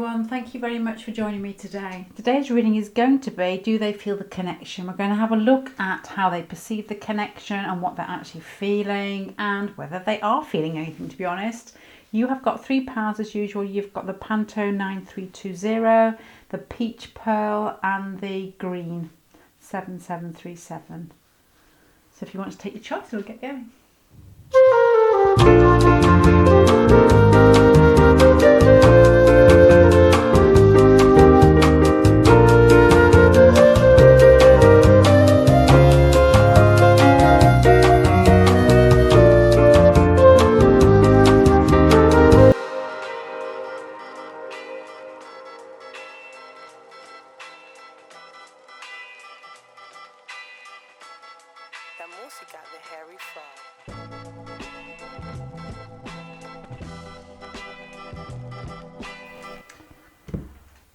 everyone, thank you very much for joining me today. Today's reading is going to be, do they feel the connection? We're going to have a look at how they perceive the connection and what they're actually feeling and whether they are feeling anything, to be honest. You have got 3 powers as usual. You've got the Pantone 9320, the Peach Pearl and the Green 7737. So if you want to take your choice, we'll get going.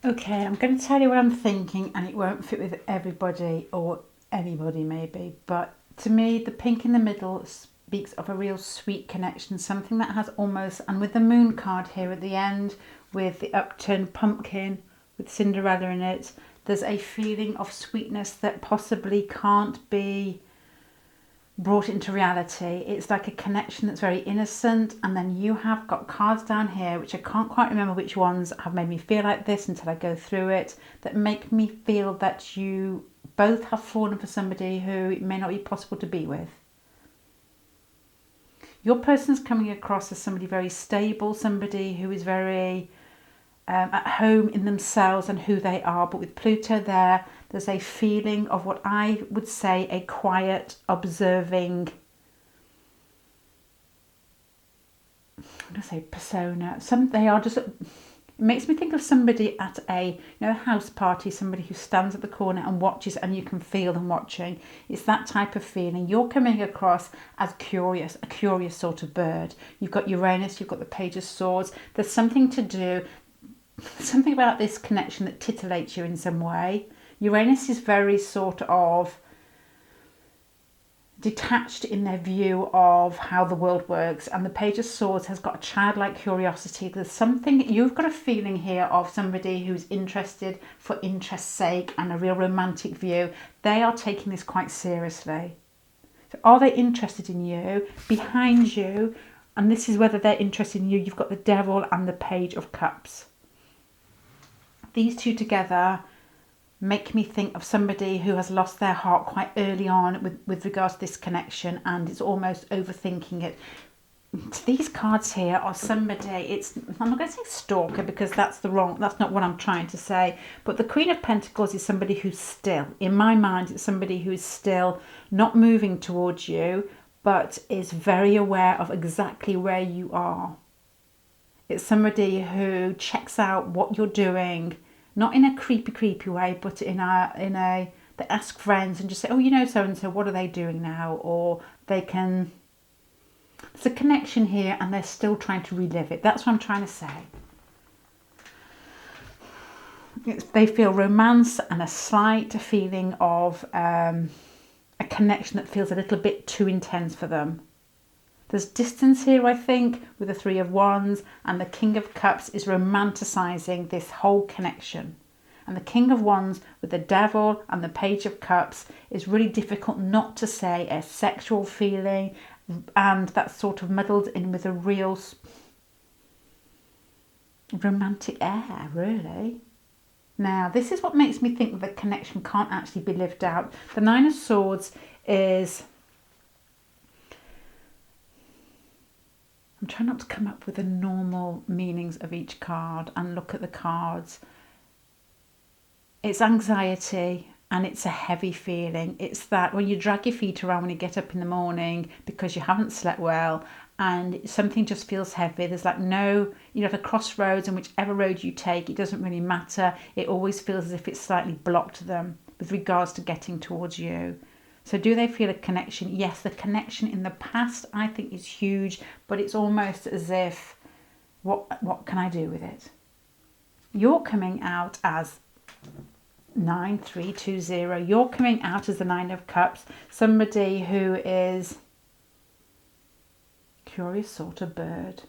Okay, I'm going to tell you what I'm thinking, and it won't fit with everybody or anybody maybe, but to me the pink in the middle speaks of a real sweet connection, something that has almost, and with the moon card here at the end with the upturned pumpkin with Cinderella in it, there's a feeling of sweetness that possibly can't be brought into reality. It's like a connection that's very innocent, and then you have got cards down here which I can't quite remember which ones have made me feel like this until I go through it, that make me feel that you both have fallen for somebody who it may not be possible to be with. Your person's coming across as somebody very stable, somebody who is very at home in themselves and who they are, but with Pluto there's a feeling of what I would say a quiet, observing, I'm going to say persona. They are just, it makes me think of somebody at a house party, somebody who stands at the corner and watches and you can feel them watching. It's that type of feeling. You're coming across as curious, a curious sort of bird. You've got Uranus, you've got the Page of Swords. There's something to do, something about this connection that titillates you in some way. Uranus is very sort of detached in their view of how the world works, and the Page of Swords has got a childlike curiosity. There's something, you've got a feeling here of somebody who's interested for interest's sake and a real romantic view. They are taking this quite seriously. So are they interested in you? Behind you, and this is whether they're interested in you, you've got the Devil and the Page of Cups. These two together make me think of somebody who has lost their heart quite early on with regards to this connection, and it's almost overthinking it. These cards here are somebody, I'm not going to say stalker because that's not what I'm trying to say, but the Queen of Pentacles is somebody who's still, in my mind, it's somebody who is still not moving towards you, but is very aware of exactly where you are. It's somebody who checks out what you're doing, not in a creepy way, but in a they ask friends and just say, oh, so and so, what are they doing now? Or there's a connection here and they're still trying to relive it. That's what I'm trying to say. They feel romance and a slight feeling of a connection that feels a little bit too intense for them. There's distance here, I think, with the Three of Wands, and the King of Cups is romanticizing this whole connection. And the King of Wands with the Devil and the Page of Cups is really difficult not to say a sexual feeling, and that's sort of muddled in with a real romantic air, really. Now, this is what makes me think that the connection can't actually be lived out. The Nine of Swords is... I'm trying not to come up with the normal meanings of each card and look at the cards. It's anxiety and it's a heavy feeling. It's that when you drag your feet around when you get up in the morning because you haven't slept well and something just feels heavy. There's like you're at a crossroads, and whichever road you take, it doesn't really matter. It always feels as if it's slightly blocked them with regards to getting towards you. So do they feel a connection? Yes, the connection in the past I think is huge, but it's almost as if, what can I do with it? You're coming out as 9320. You're coming out as the Nine of Cups, somebody who is curious sort of bird.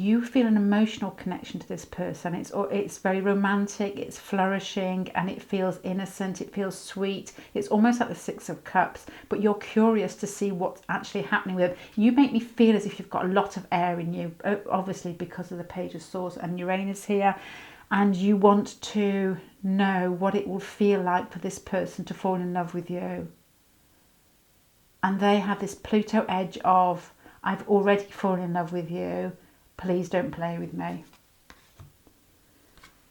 you feel an emotional connection to this person. It's very romantic, it's flourishing, and it feels innocent, it feels sweet. It's almost like the Six of Cups, but you're curious to see what's actually happening with it. You make me feel as if you've got a lot of air in you, obviously because of the Page of Swords and Uranus here, and you want to know what it will feel like for this person to fall in love with you. And they have this Pluto edge of, I've already fallen in love with you. Please don't play with me.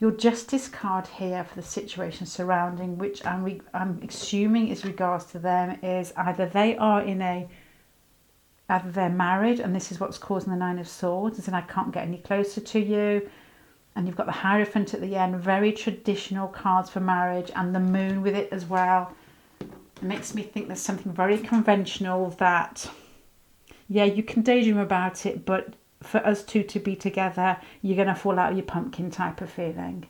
Your Justice card here for the situation surrounding, which I'm assuming is regards to them, is either they're married and this is what's causing the Nine of Swords, and I can't get any closer to you. And you've got the Hierophant at the end, very traditional cards for marriage, and the Moon with it as well. It makes me think there's something very conventional that, yeah, you can daydream about it, but for us two to be together, you're going to fall out of your pumpkin type of feeling.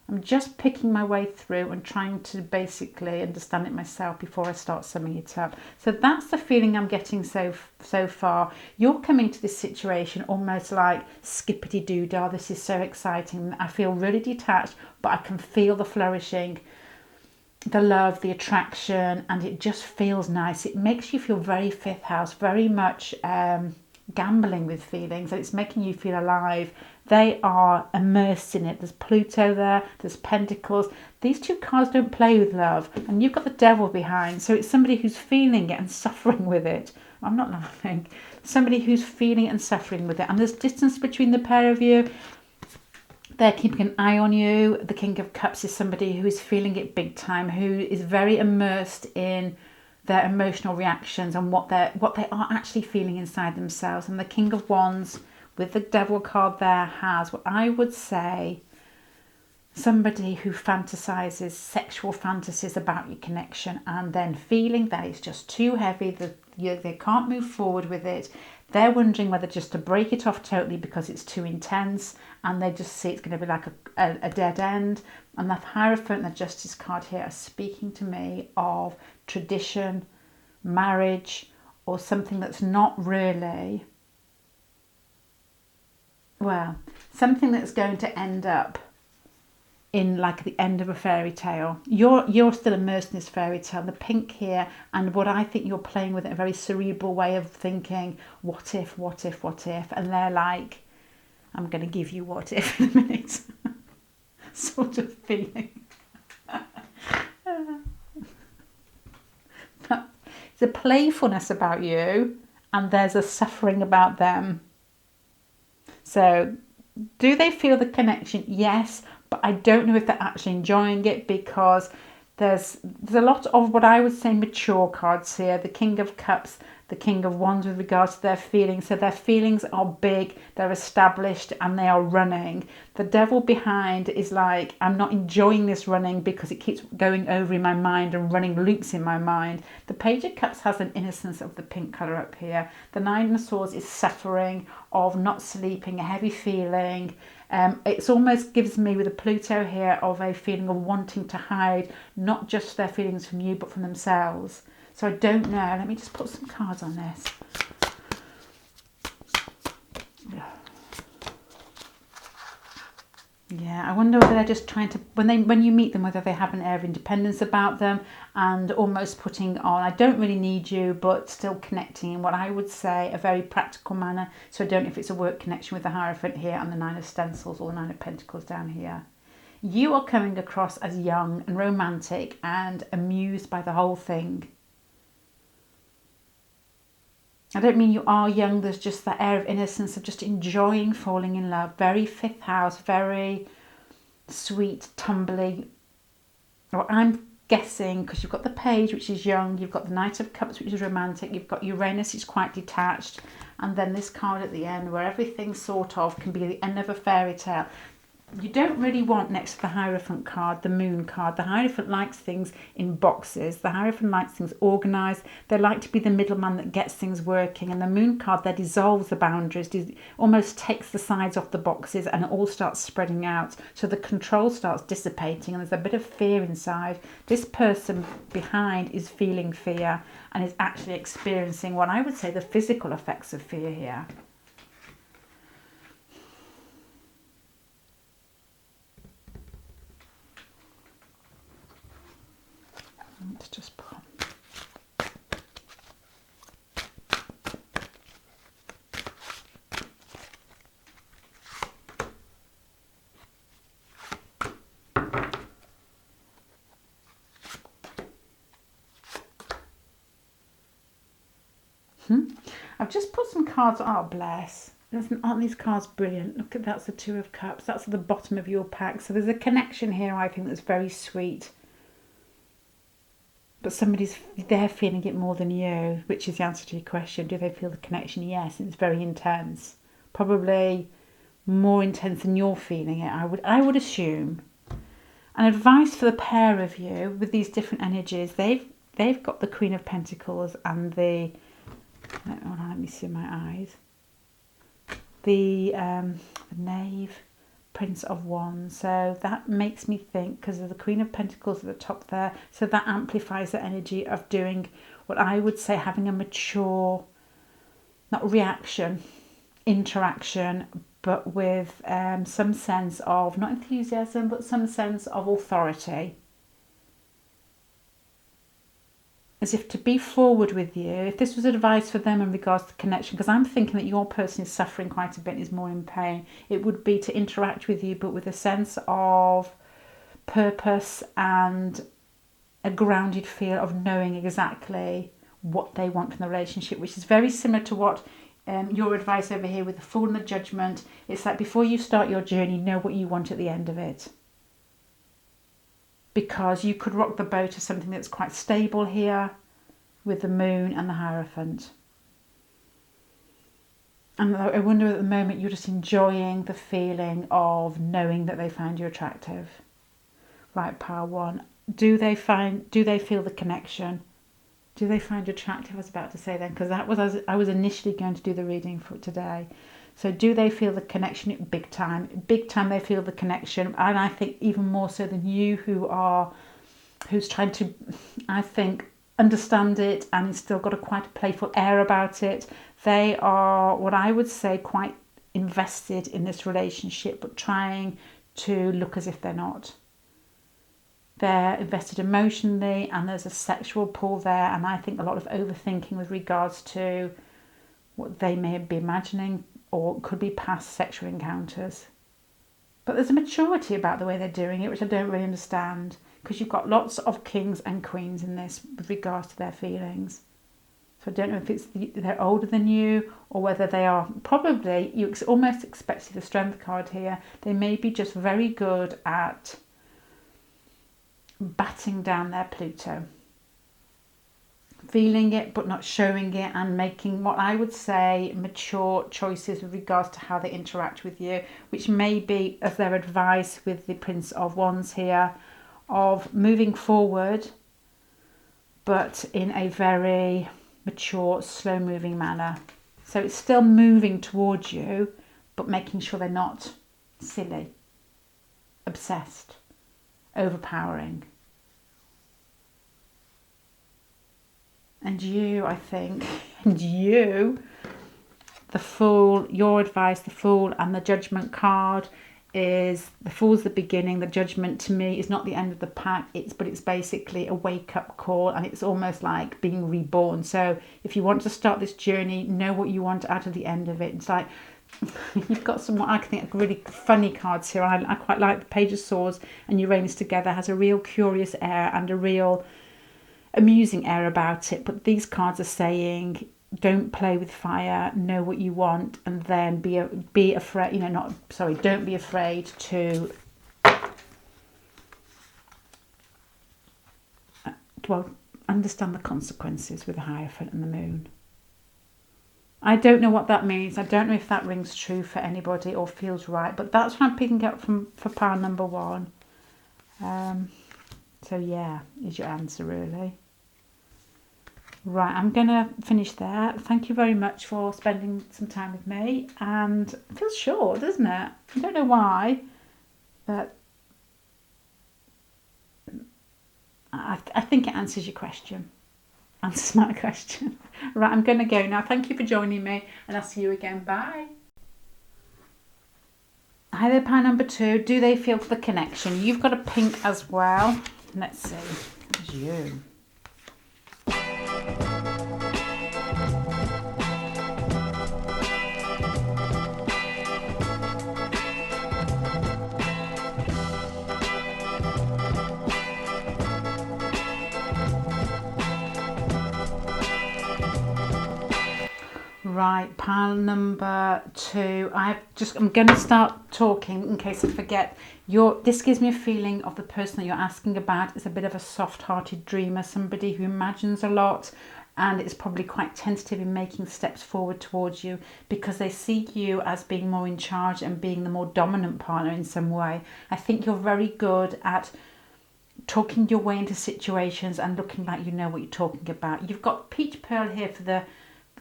I'm just picking my way through and trying to basically understand it myself before I start summing it up. So that's the feeling I'm getting so far. You're coming to this situation almost like skippity-doo-dah. This is so exciting. I feel really detached, but I can feel the flourishing, the love, the attraction, and it just feels nice. It makes you feel very fifth house, very much gambling with feelings, and it's making you feel alive. They are immersed in it. There's Pluto there, there's Pentacles. These two cards don't play with love, and you've got the Devil behind, so it's somebody who's feeling it and suffering with it. I'm not laughing. Somebody who's feeling it and suffering with it, and there's distance between the pair of you. They're keeping an eye on you. The King of Cups is somebody who is feeling it big time, who is very immersed in their emotional reactions and what they are actually feeling inside themselves. And the King of Wands with the Devil card there has what I would say somebody who fantasizes sexual fantasies about your connection, and then feeling that it's just too heavy, that they can't move forward with it. They're wondering whether just to break it off totally because it's too intense, and they just see it's going to be like a dead end. And the Hierophant and the Justice card here are speaking to me of tradition, marriage, or something that's not really, well, something that's going to end up in like the end of a fairy tale. You're still immersed in this fairy tale. The pink here, and what I think you're playing with in a very cerebral way of thinking, what if, what if, what if, and they're like, I'm going to give you what if in a minute. Sort of feeling. There's a playfulness about you, and there's a suffering about them. So do they feel the connection? Yes, but I don't know if they're actually enjoying it, because there's a lot of what I would say mature cards here. The King of Cups, the King of Wands with regards to their feelings. So their feelings are big, they're established, and they are running. The Devil behind is like, I'm not enjoying this running because it keeps going over in my mind and running loops in my mind. The Page of Cups has an innocence of the pink colour up here. The Nine of Swords is suffering, of not sleeping, a heavy feeling. It almost gives me, with the Pluto here, of a feeling of wanting to hide not just their feelings from you but from themselves. So I don't know. Let me just put some cards on this. Yeah, I wonder whether they're just trying to, when you meet them, whether they have an air of independence about them and almost putting on, I don't really need you, but still connecting in what I would say a very practical manner. So I don't know if it's a work connection with the Hierophant here and the Nine of Stencils or the Nine of Pentacles down here. You are coming across as young and romantic and amused by the whole thing. I don't mean you are young, there's just that air of innocence of just enjoying falling in love. Very fifth house, very sweet, tumbly. Or I'm guessing, because you've got the Page, which is young, you've got the Knight of Cups, which is romantic, you've got Uranus, which is quite detached, and then this card at the end where everything sort of can be the end of a fairy tale. You don't really want, next to the Hierophant card, the Moon card. The Hierophant likes things in boxes. The Hierophant likes things organised. They like to be the middleman that gets things working. And the Moon card, that dissolves the boundaries, almost takes the sides off the boxes, and it all starts spreading out. So the control starts dissipating, and there's a bit of fear inside. This person behind is feeling fear and is actually experiencing what I would say the physical effects of fear here. Let's just pull. I've just put some cards. Oh, bless. Aren't these cards brilliant? Look at that's the Two of Cups. That's at the bottom of your pack. So there's a connection here, I think, that's very sweet. But they're feeling it more than you, which is the answer to your question. Do they feel the connection? Yes, and it's very intense. Probably more intense than you're feeling it, I would assume. And advice for the pair of you with these different energies, they've got the Queen of Pentacles and the... let me see my eyes. The Knave, Prince of Wands. So that makes me think, because of the Queen of Pentacles at the top there, so that amplifies the energy of doing what I would say having a mature, not reaction, interaction, but with some sense of, not enthusiasm, but some sense of authority. As if to be forward with you. If this was advice for them in regards to connection, because I'm thinking that your person is suffering quite a bit, is more in pain, it would be to interact with you, but with a sense of purpose and a grounded feel of knowing exactly what they want from the relationship, which is very similar to what your advice over here with the Fool and the Judgment. It's like, before you start your journey, know what you want at the end of it. Because you could rock the boat to something that's quite stable here with the Moon and the Hierophant. And I wonder at the moment you're just enjoying the feeling of knowing that they find you attractive. Right, pile one. Do they feel the connection? Do they find you attractive? I was about to say then, because that was I was initially going to do the reading for today. So do they feel the connection? Big time. Big time they feel the connection. And I think even more so than you, who's trying to, I think, understand it and it's still got a quite playful air about it. They are, what I would say, quite invested in this relationship, but trying to look as if they're not. They're invested emotionally and there's a sexual pull there, and I think a lot of overthinking with regards to what they may be imagining or could be past sexual encounters. But there's a maturity about the way they're doing it, which I don't really understand, because you've got lots of kings and queens in this with regards to their feelings. So I don't know if they're older than you, or whether they are, probably, you almost expect the Strength card here, they may be just very good at batting down their Pluto. Feeling it but not showing it, and making what I would say mature choices with regards to how they interact with you, which may be as their advice with the Prince of Wands here, of moving forward but in a very mature, slow moving manner. So it's still moving towards you, but making sure they're not silly, obsessed, overpowering. And you, I think, and you, the Fool, your advice, the Fool and the Judgment card is, the Fool's the beginning, the Judgment to me is not the end of the pack, but it's basically a wake-up call, and it's almost like being reborn. So if you want to start this journey, know what you want out of the end of it. It's like, you've got some, what I think are really funny cards here. I quite like the Page of Swords and Uranus together, has a real curious air and a real amusing air about it, but these cards are saying don't play with fire, know what you want, and then be afraid, don't be afraid to understand the consequences with the Hierophant and the Moon. I don't know what that means. I don't know if that rings true for anybody or feels right, but that's what I'm picking up for pile number one. So yeah, is your answer really. Right, I'm going to finish there. Thank you very much for spending some time with me. And it feels short, doesn't it? I don't know why, but I think it answers your question. Answers my question. Right, I'm going to go now. Thank you for joining me, and I'll see you again. Bye. Hi there, pile number two. Do they feel the connection? You've got a pink as well. Let's see. There's you. Right, pile number 2. I'm going to start talking in case I forget. This gives me a feeling of the person that you're asking about is a bit of a soft-hearted dreamer, somebody who imagines a lot and is probably quite tentative in making steps forward towards you because they see you as being more in charge and being the more dominant partner in some way. I think you're very good at talking your way into situations and looking like you know what you're talking about. You've got peach pearl here for the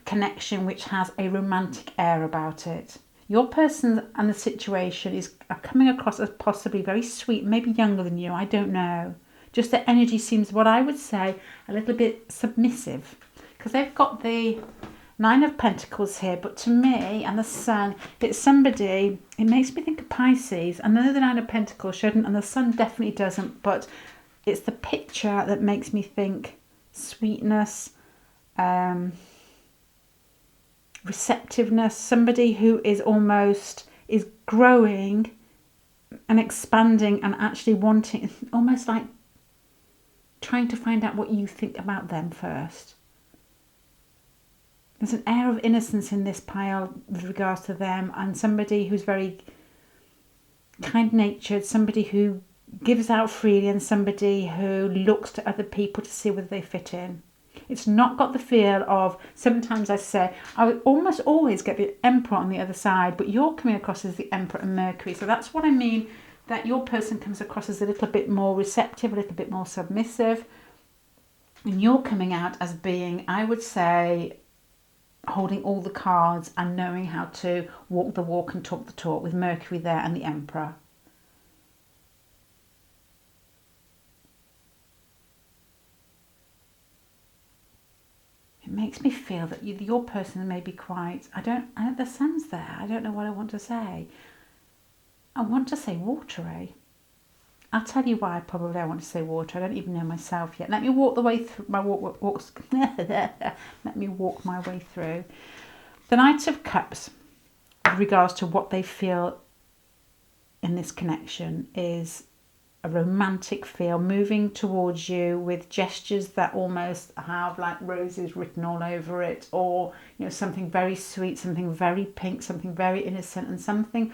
connection, which has a romantic air about it. Your person and the situation are coming across as possibly very sweet, maybe younger than you, I don't know. Just the energy seems, what I would say, a little bit submissive, because they've got the 9 of Pentacles here, but to me and the Sun, it's somebody, it makes me think of Pisces. I know the 9 of Pentacles shouldn't, and the Sun definitely doesn't, but it's the picture that makes me think sweetness, receptiveness, somebody who is growing and expanding and actually wanting, almost like trying to find out what you think about them first. There's an air of innocence in this pile with regards to them, and somebody who's very kind-natured, somebody who gives out freely, and somebody who looks to other people to see whether they fit in. It's not got the feel of, sometimes I say, I would almost always get the Emperor on the other side, but you're coming across as the Emperor and Mercury. So that's what I mean, that your person comes across as a little bit more receptive, a little bit more submissive. And you're coming out as being, I would say, holding all the cards and knowing how to walk the walk and talk the talk, with Mercury there and the Emperor. It makes me feel that your person may be quite, the Sun's there, I don't know what I want to say. I want to say watery. I'll tell you why probably I want to say water. I don't even know myself yet. Let me walk the way through my walks. Let me walk my way through. The Knight of Cups, with regards to what they feel in this connection, is a romantic feel, moving towards you with gestures that almost have like roses written all over it, or something very sweet, something very pink, something very innocent, and something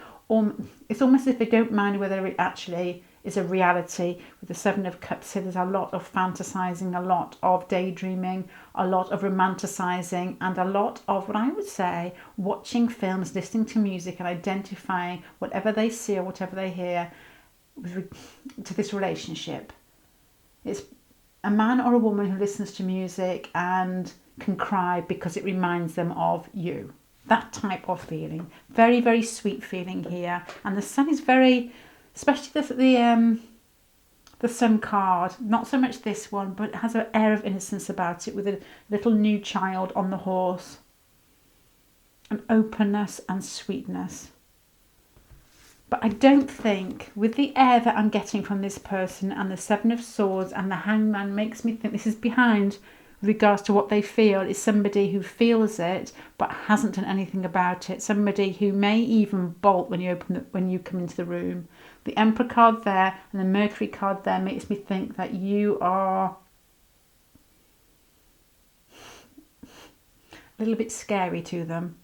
it's almost as if they don't mind whether it actually is a reality. With the 7 of Cups here, there's a lot of fantasizing, a lot of daydreaming, a lot of romanticizing, and a lot of, what I would say, watching films, listening to music, and identifying whatever they see or whatever they hear to this relationship. It's a man or a woman who listens to music and can cry because it reminds them of you. That type of feeling. Very, very sweet feeling here. And the Sun is very, especially the Sun card, not so much this one, but it has an air of innocence about it, with a little new child on the horse. And openness and sweetness. But I don't think, with the air that I'm getting from this person, and the 7 of Swords and the Hangman, makes me think this is behind, with regards to what they feel, is somebody who feels it but hasn't done anything about it. Somebody who may even bolt when you come into the room. The Emperor card there and the Mercury card there makes me think that you are a little bit scary to them.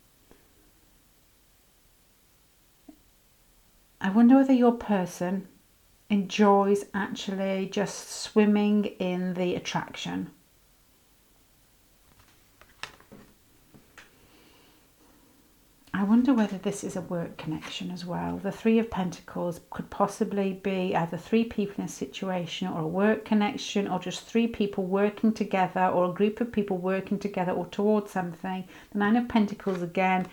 I wonder whether your person enjoys actually just swimming in the attraction. I wonder whether this is a work connection as well. The 3 of Pentacles could possibly be either 3 people in a situation, or a work connection, or just 3 people working together, or a group of people working together or towards something. The 9 of Pentacles again,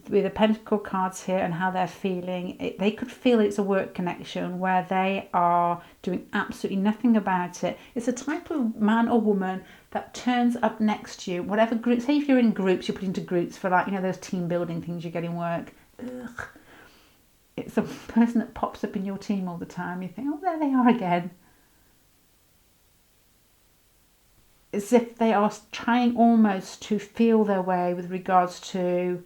with the Pentacle cards here and how they're feeling. They could feel it's a work connection where they are doing absolutely nothing about it. It's a type of man or woman that turns up next to you, whatever group. Say if you're in groups, you're put into groups for, like, those team building things you get in work. Ugh. It's the person that pops up in your team all the time. You think, oh, there they are again. As if they are trying almost to feel their way with regards to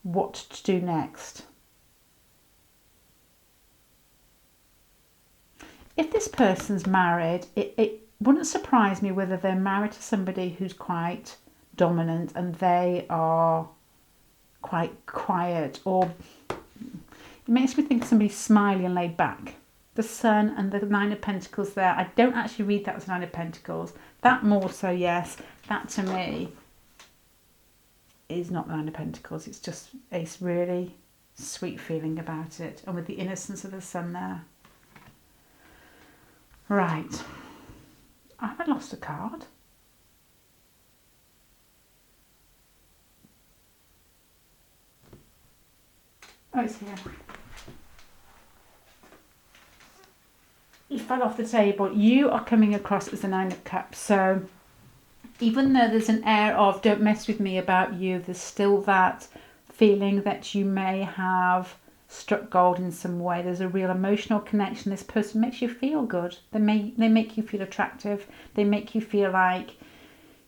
what to do next. If this person's married, it wouldn't surprise me whether they're married to somebody who's quite dominant and they are quite quiet, or it makes me think of somebody smiling and laid back. The Sun and the Nine of Pentacles there. I don't actually read that as Nine of Pentacles. That more so, yes. That to me is not the Nine of Pentacles. It's just a really sweet feeling about it. And with the innocence of the Sun there. Right. Have I lost a card? Oh, it's here. You fell off the table. You are coming across as the Nine of Cups. So even though there's an air of don't mess with me about you, there's still that feeling that you may have struck gold in some way. There's a real emotional connection. This person makes you feel good. They make you feel attractive. They make you feel like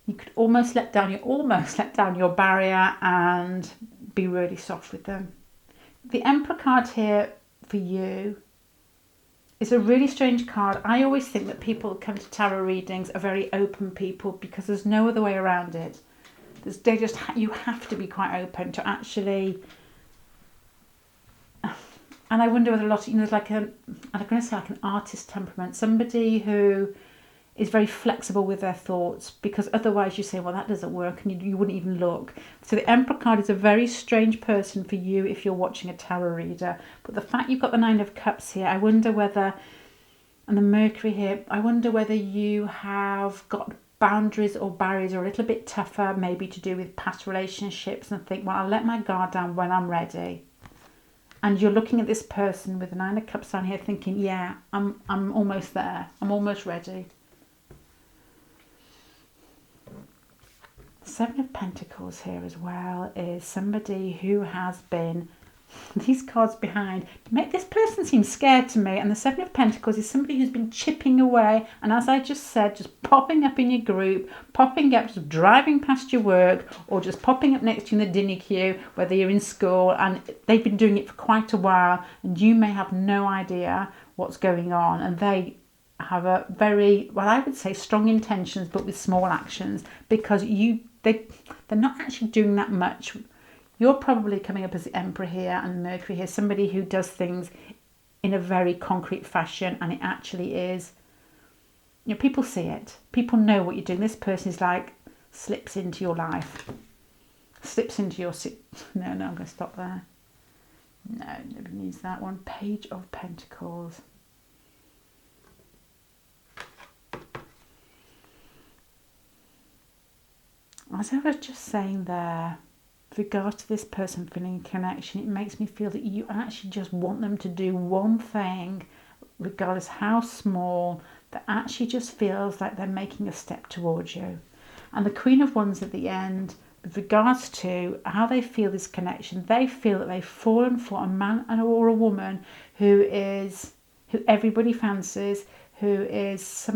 you could almost let down your barrier and be really soft with them. The Emperor card here for you is a really strange card. I always think that people who come to tarot readings are very open people because there's no other way around it. You have to be quite open to actually. And I wonder whether a lot of, there's like I'm going to say like an artist temperament, somebody who is very flexible with their thoughts, because otherwise you say, well, that doesn't work, and you wouldn't even look. So the Emperor card is a very strange person for you if you're watching a tarot reader. But the fact you've got the Nine of Cups here, I wonder whether, and the Mercury here, I wonder whether you have got boundaries or barriers are a little bit tougher, maybe to do with past relationships, and think, well, I'll let my guard down when I'm ready. And you're looking at this person with the Nine of Cups down here thinking, yeah, I'm almost there. I'm almost ready. Seven of Pentacles here as well is somebody who has been, these cards behind, make this person seem scared to me. And the Seven of Pentacles is somebody who's been chipping away. And as I just said, just popping up in your group, popping up, just driving past your work, or just popping up next to you in the dinner queue, whether you're in school. And they've been doing it for quite a while. And you may have no idea what's going on. And they have a very, well, I would say strong intentions, but with small actions, because they're not actually doing that much. You're probably coming up as the Emperor here and Mercury here, somebody who does things in a very concrete fashion, and it actually is, people see it. People know what you're doing. This person is like, slips into your life. Slips into your... No, I'm going to stop there. No, nobody needs that one. Page of Pentacles. As I was just saying there, with regard to this person feeling a connection, it makes me feel that you actually just want them to do one thing, regardless how small, that actually just feels like they're making a step towards you. And the Queen of Wands at the end, with regards to how they feel this connection, they feel that they've fallen for a man or a woman who everybody fancies, who is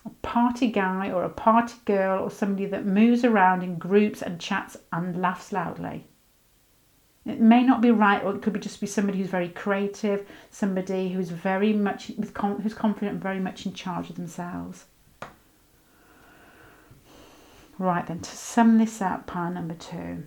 a party guy or a party girl, or somebody that moves around in groups and chats and laughs loudly. It may not be right, or it could just be somebody who's very creative, somebody who's very much who's confident and very much in charge of themselves. Right then, to sum this up, pile number 2.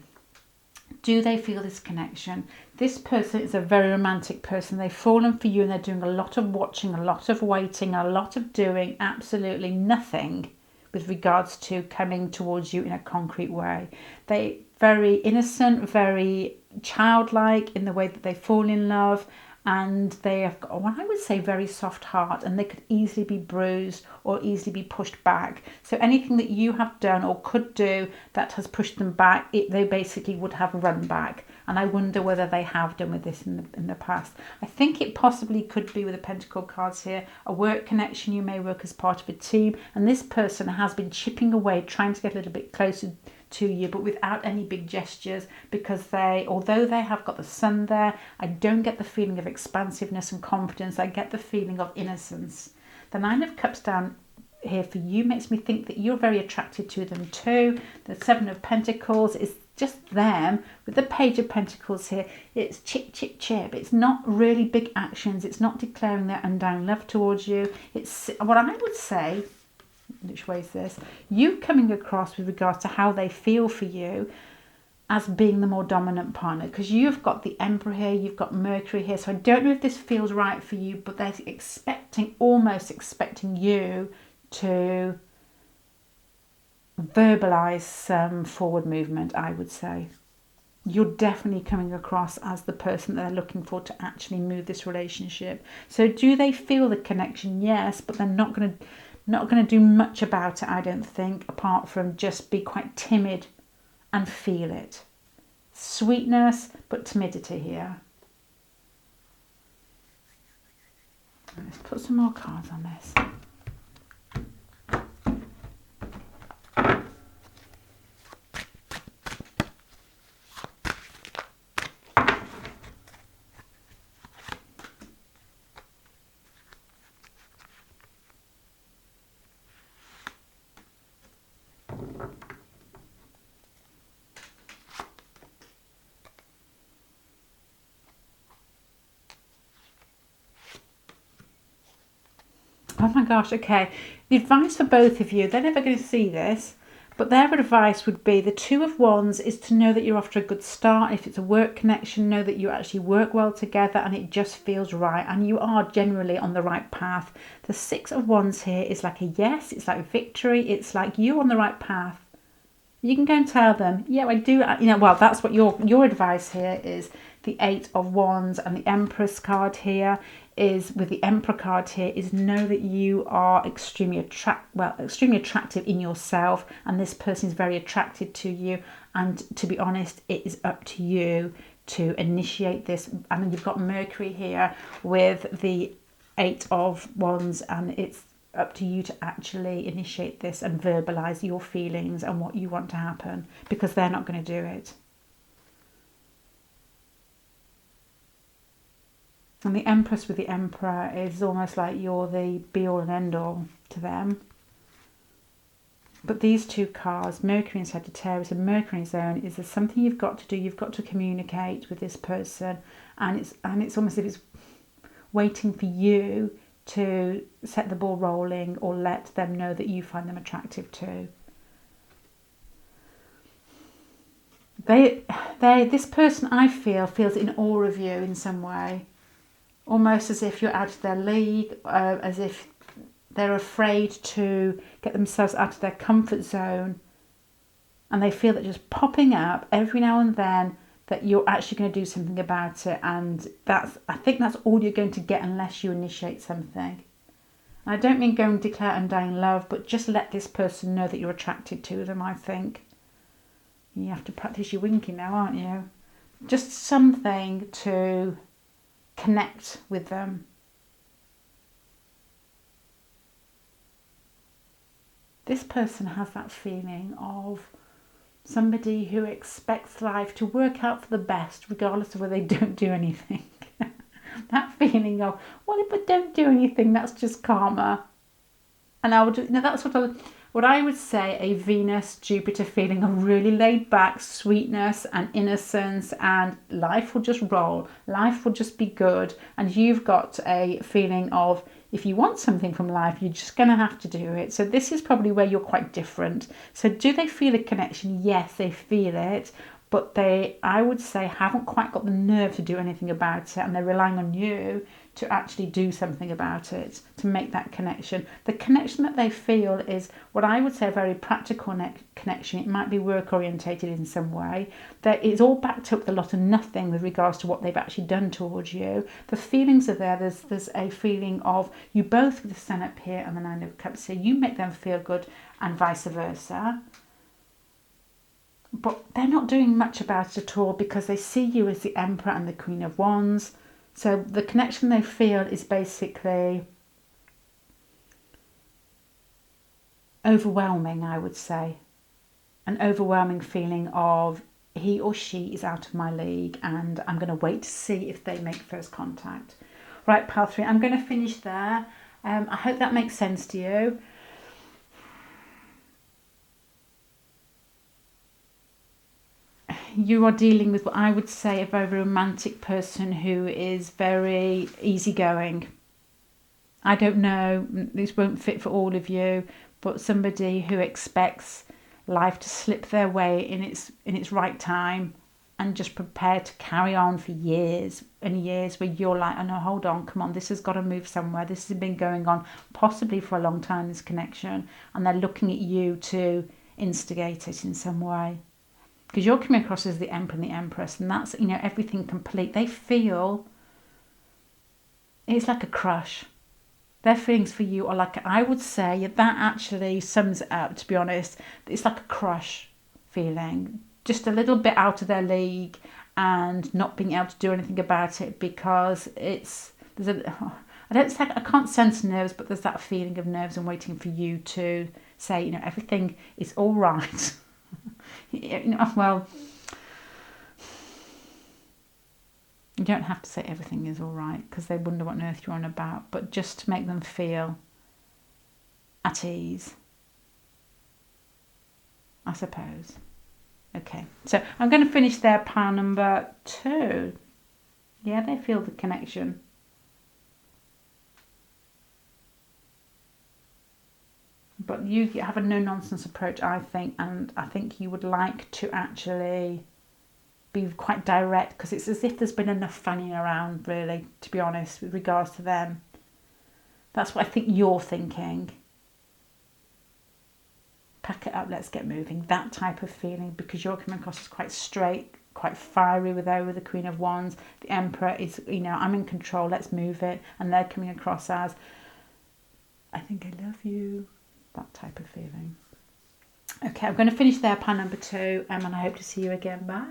Do they feel this connection? This person is a very romantic person. They've fallen for you, and they're doing a lot of watching, a lot of waiting, a lot of doing absolutely nothing with regards to coming towards you in a concrete way. They very innocent, very childlike in the way that they fall in love, and they have got, well, I would say, very soft heart, and they could easily be bruised or easily be pushed back. So anything that you have done or could do that has pushed them back, they basically would have run back. And I wonder whether they have done with this in the past. I think it possibly could be with the Pentacle cards here, a work connection. You may work as part of a team, and this person has been chipping away, trying to get a little bit closer to you, but without any big gestures, because although they have got the Sun there, I don't get the feeling of expansiveness and confidence. I get the feeling of innocence. The Nine of Cups down here for you makes me think that you're very attracted to them too. The Seven of Pentacles is just them. With the Page of Pentacles here, it's chip, chip, chip. It's not really big actions. It's not declaring their undying love towards you. It's what I would say, which way is this? You coming across with regards to how they feel for you. as being the more dominant partner, because you've got the Emperor here, you've got Mercury here. So I don't know if this feels right for you, but they're almost expecting you to verbalize some forward movement, I would say. You're definitely coming across as the person that they're looking for to actually move this relationship. So do they feel the connection? Yes, but they're not going to do much about it, I don't think, apart from just be quite timid and feel it. Sweetness, but timidity here. Let's put some more cards on this. Oh my gosh, okay. The advice for both of you, they're never going to see this, but their advice would be the Two of Wands is to know that you're off to a good start. If it's a work connection, know that you actually work well together and it just feels right and you are generally on the right path. The Six of Wands here is like a yes, it's like victory, it's like you're on the right path. You can go and tell them, yeah, I do, well, that's what your advice here is. The Eight of Wands and the Empress card here is, with the Emperor card here, is know that you are extremely attractive in yourself, and this person is very attracted to you. And to be honest, it is up to you to initiate this. And then you've got Mercury here with the Eight of Wands, and it's up to you to actually initiate this and verbalize your feelings and what you want to happen, because they're not going to do it. And the Empress with the Emperor is almost like you're the be-all and end-all to them. But these two cards, Mercury and Sagittarius, and Mercury in zone, is there something you've got to do. You've got to communicate with this person, and it's almost as if it's waiting for you to set the ball rolling or let them know that you find them attractive too. This person, I feel, feels in awe of you in some way. Almost as if you're out of their league, as if they're afraid to get themselves out of their comfort zone. And they feel that just popping up every now and then that you're actually going to do something about it. And I think that's all you're going to get unless you initiate something. And I don't mean go and declare undying love, but just let this person know that you're attracted to them, I think. You have to practice your winking now, aren't you? Just something to connect with them. This person has that feeling of somebody who expects life to work out for the best regardless of whether they don't do anything. That feeling of, well, if I don't do anything, that's just karma. And I would, that's what I would say, a Venus-Jupiter feeling of really laid back sweetness and innocence, and life will just roll. Life will just be good. And you've got a feeling of, if you want something from life, you're just going to have to do it. So this is probably where you're quite different. So do they feel a connection? Yes, they feel it. But they, I would say, haven't quite got the nerve to do anything about it. And they're relying on you to actually do something about it, to make that connection. The connection that they feel is what I would say a very practical connection. It might be work orientated in some way. That it's all backed up with a lot of nothing with regards to what they've actually done towards you. The feelings are there. There's a feeling of you both with the Sun up here and the Nine of Cups here. You make them feel good and vice versa. But they're not doing much about it at all because they see you as the Emperor and the Queen of Wands. So the connection they feel is basically overwhelming, I would say. An overwhelming feeling of he or she is out of my league and I'm going to wait to see if they make first contact. Right, pile 3, I'm going to finish there. I hope that makes sense to you. You are dealing with what I would say a very romantic person who is very easygoing. I don't know, this won't fit for all of you, but somebody who expects life to slip their way in its right time, and just prepared to carry on for years and years, where you're like, oh no, hold on, come on, this has got to move somewhere. This has been going on possibly for a long time, this connection, and they're looking at you to instigate it in some way. Because you're coming across as the Emperor and the Empress, and that's, you know, everything complete. They feel, it's like a crush. Their feelings for you are like, I would say, that actually sums it up, to be honest. It's like a crush feeling. Just a little bit out of their league and not being able to do anything about it, because I can't sense nerves, but there's that feeling of nerves and waiting for you to say, you know, everything is all right. Well, you don't have to say everything is all right, because they wonder what on earth you're on about, but just to make them feel at ease, I suppose. Okay, so I'm going to finish there, pile number 2. Yeah, they feel the connection. But you have a no-nonsense approach, I think, and I think you would like to actually be quite direct, because it's as if there's been enough fanning around, really, to be honest, with regards to them. That's what I think you're thinking. Pack it up, let's get moving. That type of feeling, because you're coming across as quite straight, quite fiery with the Queen of Wands. The Emperor is, you know, I'm in control, let's move it. And they're coming across as, I think I love you. That type of feeling. Okay, I'm going to finish there, pile number 2, and I hope to see you again. Bye.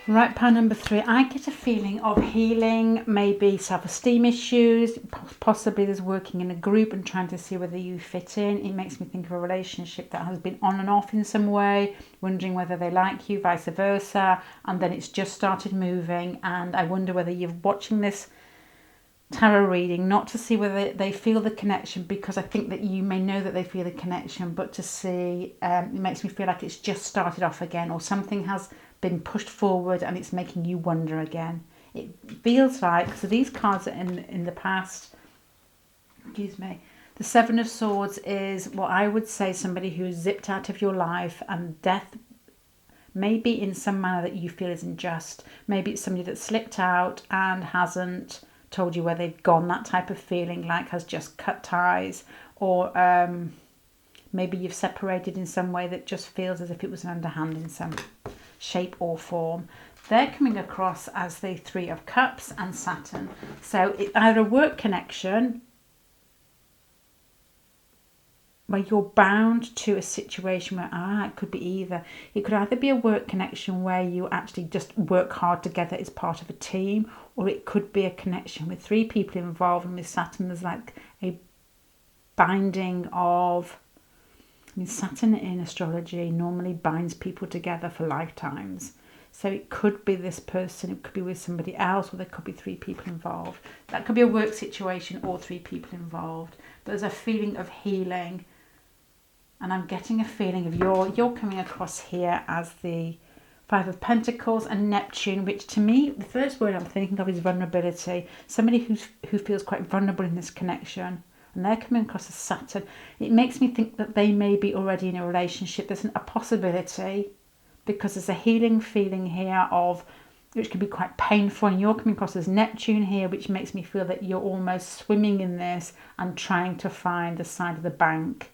Right, pile number 3. I get a feeling of healing, maybe self-esteem issues, possibly there's working in a group and trying to see whether you fit in. It makes me think of a relationship that has been on and off in some way, wondering whether they like you, vice versa, and then it's just started moving, and I wonder whether you're watching this tarot reading not to see whether they feel the connection, because I think that you may know that they feel the connection, but to see, it makes me feel like it's just started off again, or something has been pushed forward and it's making you wonder again. It feels like, so these cards are in the past, excuse me, the 7 of Swords is what I would say somebody who's zipped out of your life, and death maybe in some manner that you feel is unjust. Maybe it's somebody that slipped out and hasn't told you where they've gone, that type of feeling, like has just cut ties, or maybe you've separated in some way that just feels as if it was an underhand in some shape or form. They're coming across as the 3 of Cups and Saturn. So it's either a work connection where you're bound to a situation where, it could be either. It could either be a work connection where you actually just work hard together as part of a team, or it could be a connection with 3 people involved, and with Saturn there's like a binding of, Saturn in astrology normally binds people together for lifetimes. So it could be this person, it could be with somebody else, or there could be 3 people involved. That could be a work situation or 3 people involved. But there's a feeling of healing, and I'm getting a feeling of you're coming across here as the 5 of Pentacles and Neptune, which to me, the first word I'm thinking of is vulnerability. Somebody who feels quite vulnerable in this connection. And they're coming across as Saturn. It makes me think that they may be already in a relationship. There's a possibility, because there's a healing feeling here of, which can be quite painful, and you're coming across as Neptune here, which makes me feel that you're almost swimming in this and trying to find the side of the bank.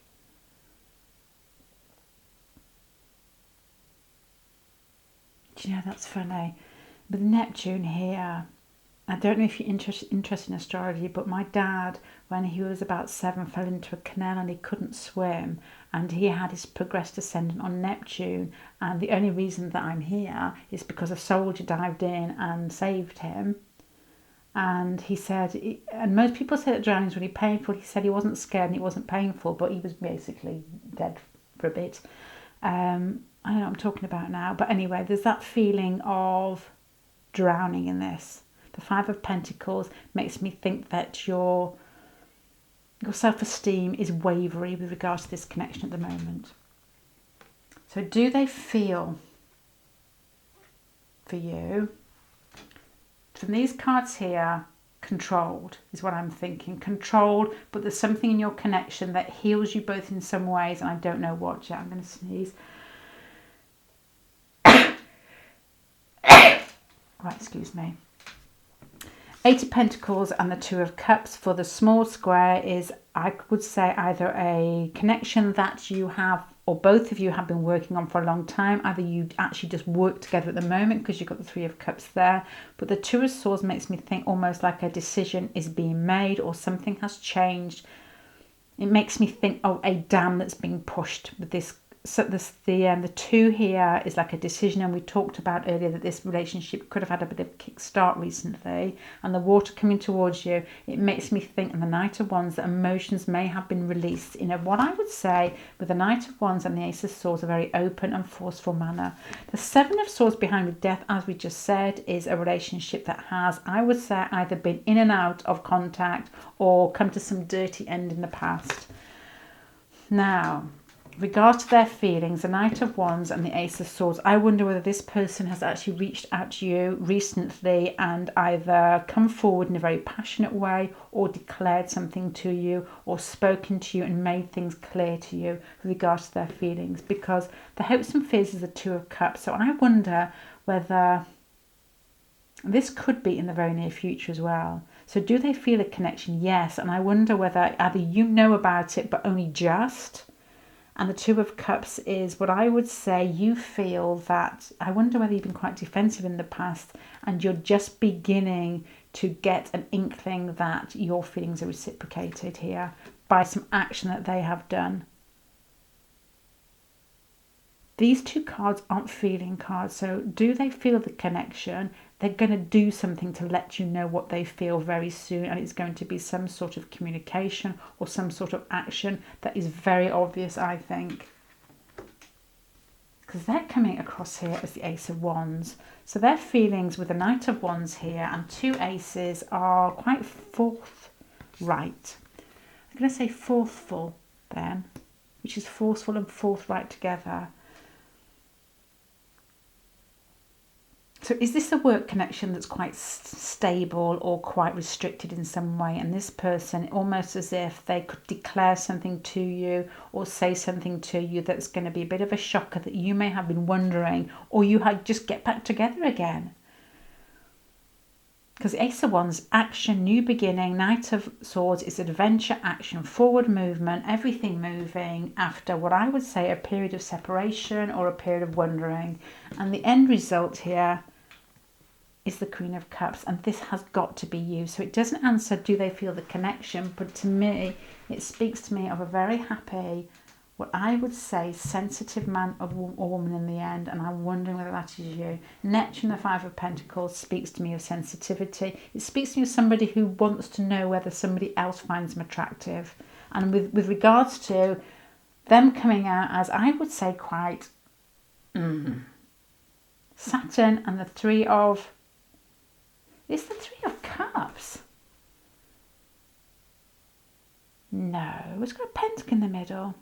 Do you know, that's funny. With Neptune here, I don't know if you're interested in astrology, but my dad, when he was about 7, fell into a canal and he couldn't swim, and he had his progressed ascendant on Neptune, and the only reason that I'm here is because a soldier dived in and saved him. And he said, and most people say that drowning is really painful. He said he wasn't scared and it wasn't painful, but he was basically dead for a bit. I don't know what I'm talking about now, but anyway, there's that feeling of drowning in this. The 5 of Pentacles makes me think that you're your self-esteem is wavery with regards to this connection at the moment. So do they feel for you, from these cards here, controlled is what I'm thinking. Controlled, but there's something in your connection that heals you both in some ways, and I don't know what yet. I'm going to sneeze. Right, excuse me. Eight of Pentacles and the Two of Cups for the small square is, I would say, either a connection that you have, or both of you have been working on for a long time. Either you actually just work together at the moment because you've got the Three of Cups there. But the Two of Swords makes me think almost like a decision is being made or something has changed. It makes me think, oh, a dam that's being pushed with this. So the two here is like a decision, and we talked about earlier that this relationship could have had a bit of a kickstart recently, and the water coming towards you, it makes me think, and the Knight of Wands, that emotions may have been released in a, what I would say with the Knight of Wands and the Ace of Swords, a very open and forceful manner. The Seven of Swords behind with Death, as we just said, is a relationship that has, I would say, either been in and out of contact or come to some dirty end in the past. Now, regard to their feelings, the Knight of Wands and the Ace of Swords, I wonder whether this person has actually reached out to you recently and either come forward in a very passionate way or declared something to you or spoken to you and made things clear to you with regards to their feelings, because the hopes and fears is the Two of Cups. So I wonder whether this could be in the very near future as well. So do they feel a connection? Yes. And I wonder whether either you know about it but only just. And the Two of Cups is what I would say you feel that, I wonder whether you've been quite defensive in the past and you're just beginning to get an inkling that your feelings are reciprocated here by some action that they have done. These two cards aren't feeling cards, so do they feel the connection? They're going to do something to let you know what they feel very soon, and it's going to be some sort of communication or some sort of action that is very obvious, I think. Because they're coming across here as the Ace of Wands. So their feelings with the Knight of Wands here and two aces are quite forthright. I'm going to say forceful then, which is forceful and forthright together. So is this a work connection that's quite stable or quite restricted in some way? And this person, almost as if they could declare something to you or say something to you that's going to be a bit of a shocker that you may have been wondering, or you had just get back together again. Because Ace of Wands, action, new beginning. Knight of Swords is adventure, action, forward movement, everything moving after what I would say a period of separation or a period of wondering. And the end result here is the Queen of Cups, and this has got to be you. So it doesn't answer do they feel the connection, but to me it speaks to me of a very happy, what I would say sensitive man or woman in the end, and I'm wondering whether that is you. Neptune, the Five of Pentacles, speaks to me of sensitivity. It speaks to me of somebody who wants to know whether somebody else finds them attractive, and with regards to them coming out as, I would say, quite Saturn and the Three of, it's the Three of Cups. No, it's got a pentacle in the middle.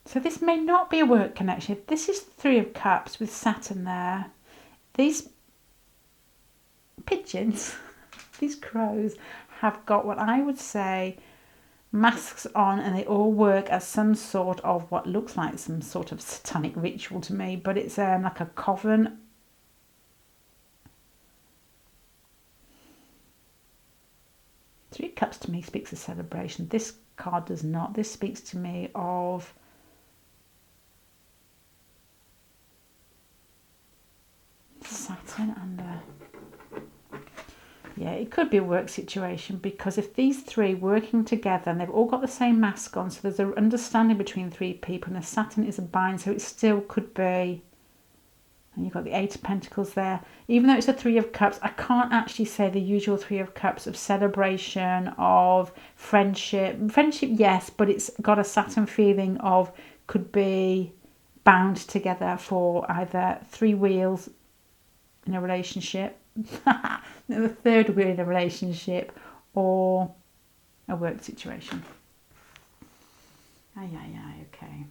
So this may not be a work connection. This is the Three of Cups with Saturn there. These pigeons, these crows, have got what I would say masks on, and they all work as some sort of what looks like some sort of satanic ritual to me, but it's like a coven. Three of Cups to me speaks of celebration. This card does not. This speaks to me of Saturn and yeah, it could be a work situation, because if these three working together and they've all got the same mask on, so there's an understanding between three people, and the Saturn is a bind, so it still could be, and you've got the Eight of Pentacles there. Even though it's a Three of Cups, I can't actually say the usual Three of Cups of celebration, of friendship. Friendship, yes, but it's got a Saturn feeling of could be bound together for either three wheels in a relationship, the third wheel in a relationship or a work situation. Okay.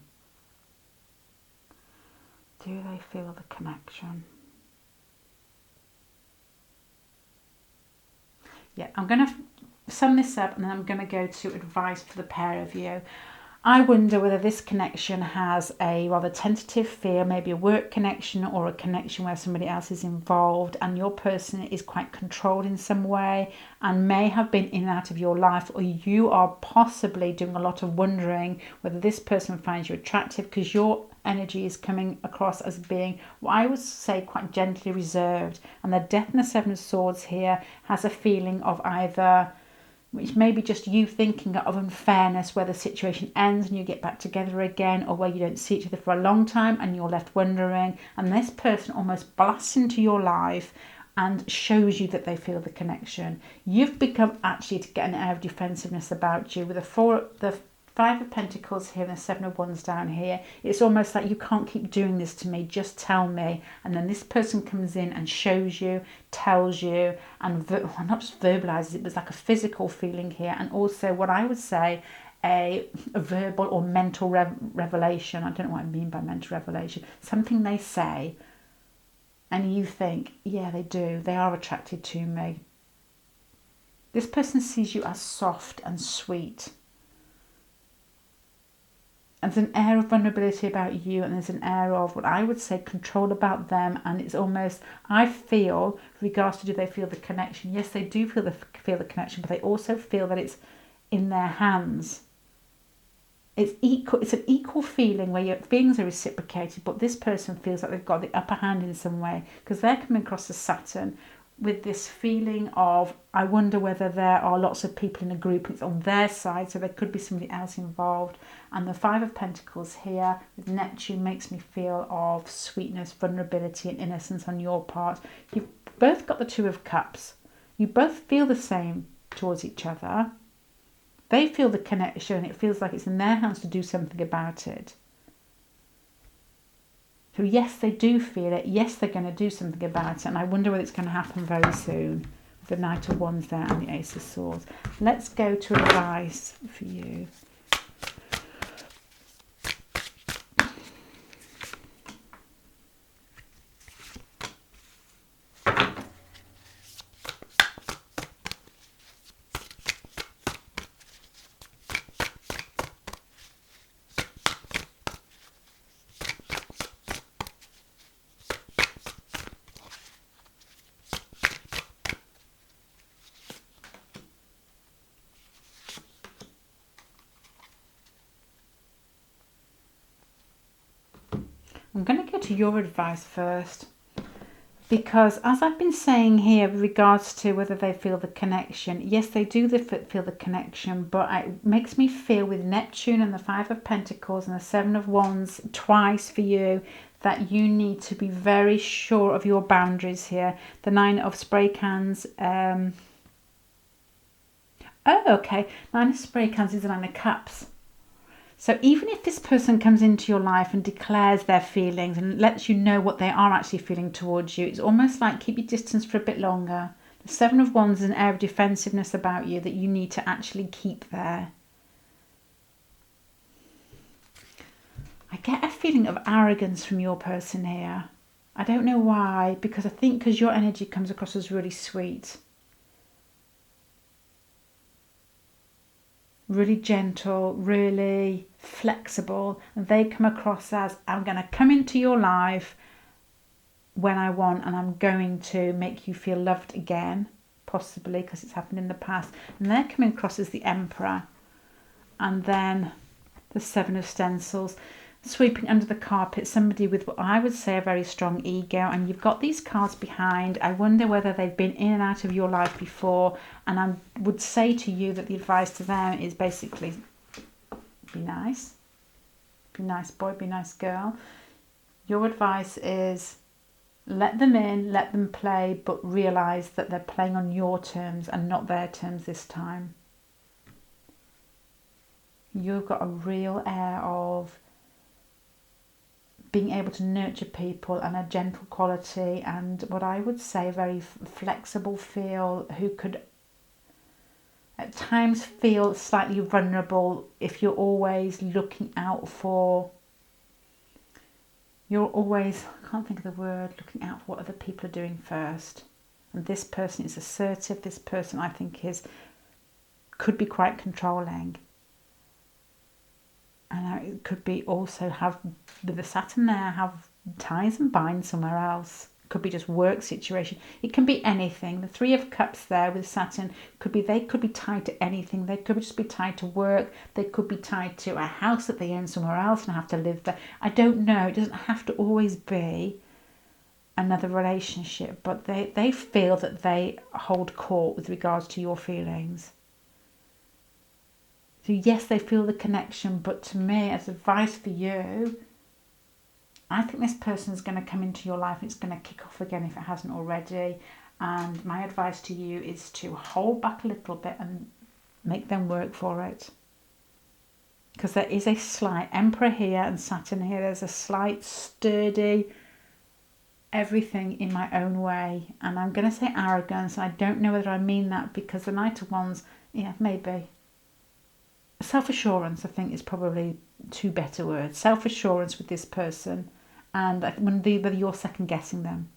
Do they feel the connection? Yeah, I'm going to sum this up and then I'm going to go to advice for the pair of you. I wonder whether this connection has a rather tentative feel, maybe a work connection or a connection where somebody else is involved and your person is quite controlled in some way and may have been in and out of your life, or you are possibly doing a lot of wondering whether this person finds you attractive because your energy is coming across as being what I would say quite gently reserved. And the Death and the Seven of Swords here has a feeling of either, which may be just you thinking of unfairness, where the situation ends and you get back together again, or where you don't see each other for a long time and you're left wondering, and this person almost blasts into your life and shows you that they feel the connection. You've become actually to get an air of defensiveness about you with the Five of Pentacles here and the Seven of Wands down here. It's almost like, you can't keep doing this to me, just tell me. And then this person comes in and shows you, tells you, and not just verbalizes it, but it's like a physical feeling here. And also what I would say, a verbal or mental revelation. I don't know what I mean by mental revelation. Something they say and you think, yeah, they do. They are attracted to me. This person sees you as soft and sweet. And there's an air of vulnerability about you, and there's an air of what I would say control about them. And it's almost, I feel, regards to do they feel the connection? Yes, they do feel the connection, but they also feel that it's in their hands. It's equal. It's an equal feeling where your feelings are reciprocated, but this person feels like they've got the upper hand in some way because they're coming across as Saturn with this feeling of, I wonder whether there are lots of people in a group, it's on their side, so there could be somebody else involved. And the Five of Pentacles here with Neptune makes me feel of sweetness, vulnerability and innocence on your part. You've both got the Two of Cups. You both feel the same towards each other. They feel the connection. It feels like it's in their hands to do something about it. So yes, they do feel it. Yes, they're going to do something about it. And I wonder whether it's going to happen very soon. With the Knight of Wands there and the Ace of Swords. Let's go to advice for you. I'm going to go to your advice first, because as I've been saying here with regards to whether they feel the connection, yes, they do feel the connection, but it makes me feel with Neptune and the Five of Pentacles and the Seven of Wands twice for you that you need to be very sure of your boundaries here. The Nine of Spray Cans. Oh, okay. Nine of Spray Cans is the Nine of Cups. So even if this person comes into your life and declares their feelings and lets you know what they are actually feeling towards you, it's almost like keep your distance for a bit longer. The Seven of Wands is an air of defensiveness about you that you need to actually keep there. I get a feeling of arrogance from your person here. I don't know why, because I think because your energy comes across as really sweet. Really gentle, really flexible, and they come across as, I'm going to come into your life when I want and I'm going to make you feel loved again, possibly because it's happened in the past. And they're coming across as the Emperor, and then the Seven of Stencils, sweeping under the carpet, somebody with what I would say a very strong ego. And you've got these cards behind. I wonder whether they've been in and out of your life before, and I would say to you that the advice to them is basically be nice boy, be nice girl. Your advice is let them in, let them play, but realise that they're playing on your terms and not their terms this time. You've got a real air of being able to nurture people and a gentle quality, and what I would say a very flexible feel, who could at times feel slightly vulnerable if you're always looking out for, you're always, I can't think of the word, looking out for what other people are doing first. And this person is assertive. This person, I think, could be quite controlling. And it could be also have, with the Saturn there, have ties and binds somewhere else. Could be just work situation. It can be anything. The Three of Cups there with Saturn they could be tied to anything. They could just be tied to work. They could be tied to a house that they own somewhere else and have to live there. I don't know. It doesn't have to always be another relationship, but they feel that they hold court with regards to your feelings. So yes, they feel the connection, but to me, as advice for you, I think this person is going to come into your life and it's going to kick off again if it hasn't already. And my advice to you is to hold back a little bit and make them work for it. Because there is a slight Emperor here and Saturn here. There's a slight sturdy everything in my own way. And I'm going to say arrogance. I don't know whether I mean that, because the Knight of Wands, yeah, maybe. Self-assurance, I think, is probably two better words. Self-assurance with this person, and whether you're second-guessing them.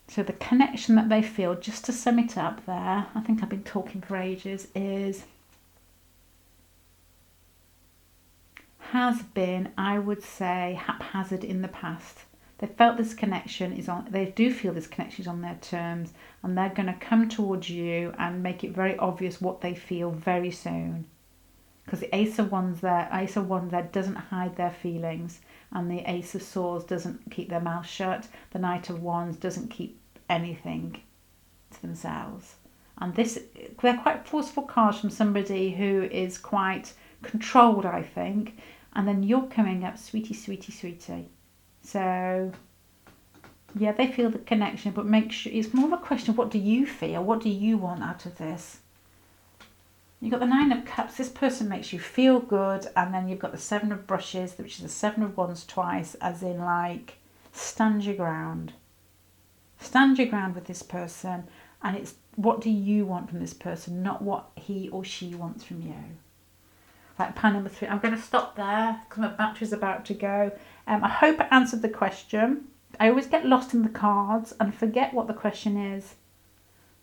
So the connection that they feel, just to sum it up there, I think I've been talking for ages, has been, I would say, haphazard in the past. They felt this connection is on, they do feel this connection is on their terms, and they're going to come towards you and make it very obvious what they feel very soon. Because the Ace of Wands there doesn't hide their feelings, and the Ace of Swords doesn't keep their mouth shut. The Knight of Wands doesn't keep anything to themselves. And they're quite forceful cards from somebody who is quite controlled, I think. And then you're coming up, sweetie, sweetie, sweetie. So, yeah, they feel the connection, but make sure it's more of a question of what do you feel? What do you want out of this? You've got the Nine of Cups. This person makes you feel good. And then you've got the Seven of Brushes, which is the Seven of Wands twice, as in like, stand your ground. Stand your ground with this person. And it's what do you want from this person, not what he or she wants from you. Right, pile number 3. I'm going to stop there because my battery's about to go. I hope I answered the question. I always get lost in the cards and forget what the question is.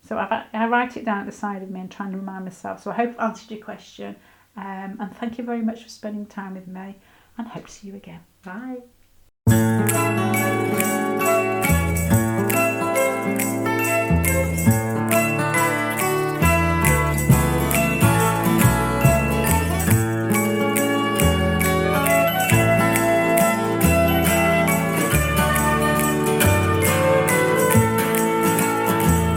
So I write it down at the side of me and try and remind myself. So I hope I've answered your question. And thank you very much for spending time with me. And hope to see you again. Bye.